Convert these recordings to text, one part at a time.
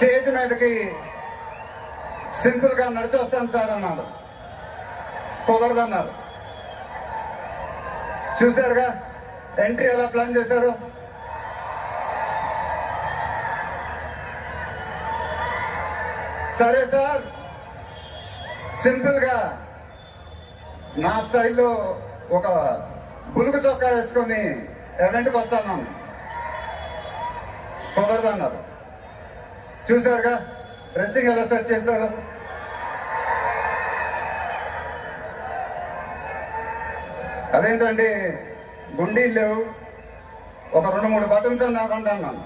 Stage మీదకి simple గా నడిచి వస్తాను సార్ అన్నారు. కుదరదన్నారు. చూశారుగా ఎంట్రీ ఎలా ప్లాన్ చేశారు. సరే సార్, సింపుల్ గా నా స్టైల్లో ఒక బులుగు చొక్కా వేసుకొని ఎవెంట్కి వస్తాను. కుదరదన్నారు. చూశారుగా డ్రెస్సింగ్ ఎలా సెట్ చేశారు. అదేంటండి గుండీలు లేవు, ఒక 2-3 బటన్స్ అని అనుకుంటున్నాను.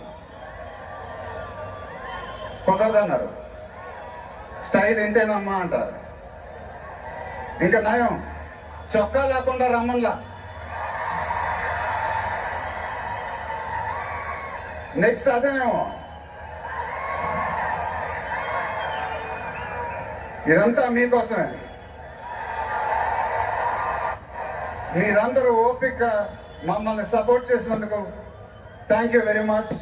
కుదరదన్నారు. స్టైల్ ఇంతేనమ్మా అంటారు. ఇంకా నయం చొక్కా లేకుండా రమ్మన్లా. నెక్స్ట్ అదేనేమో. ఇదంతా మీకోసమే. మీరందరూ ఓపిక మమ్మల్ని సపోర్ట్ చేసినందుకు thank you very much.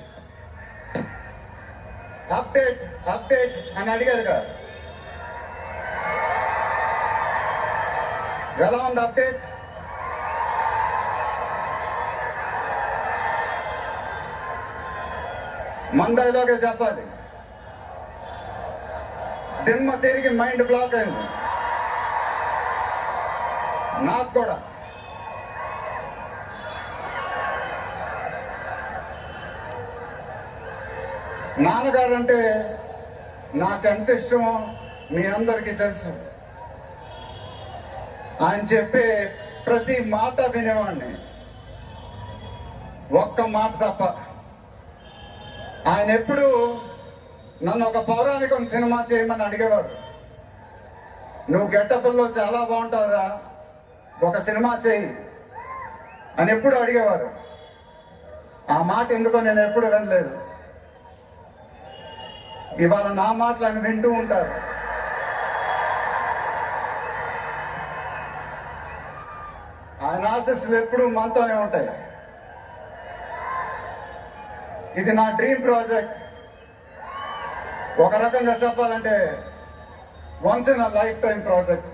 Update update అని అడిగారుగా, ఎలా ఉంది అప్డేట్? మండైలోగే చెప్పాలి. దిమ్మ తిరిగి మైండ్ బ్లాక్ అయింది నాకు కూడా. నాన్నగారు అంటే నాకెంత ఇష్టమో మీ అందరికీ తెలుసు. ఆయన చెప్పే ప్రతి మాట వినేవాడిని, ఒక్క మాట తప్ప. ఆయన ఎప్పుడు నన్ను ఒక పౌరాణికం సినిమా చేయమని అడిగేవారు. నువ్వు గెటప్లో చాలా బాగుంటావురా, ఒక సినిమా చేయి అని ఎప్పుడు అడిగేవారు. ఆ మాట ఎందుకో నేను ఎప్పుడు వినలేదు. ఇవాళ నా మాటలు ఆయన వింటూ ఉంటారు. ఆయన ఆశీస్సులు ఎప్పుడు మనతోనే ఉంటాయి. ఇది నా డ్రీమ్ ప్రాజెక్ట్. ఒక రకంగా చెప్పాలంటే once in a life time project.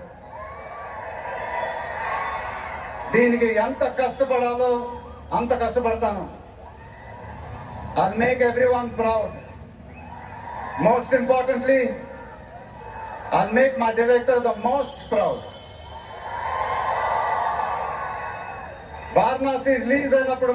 దీనికి ఎంత కష్టపడాలో అంత కష్టపడతాను. I'll make everyone proud. Most importantly, I'll make my director the most proud. Varanasi release అయినప్పుడు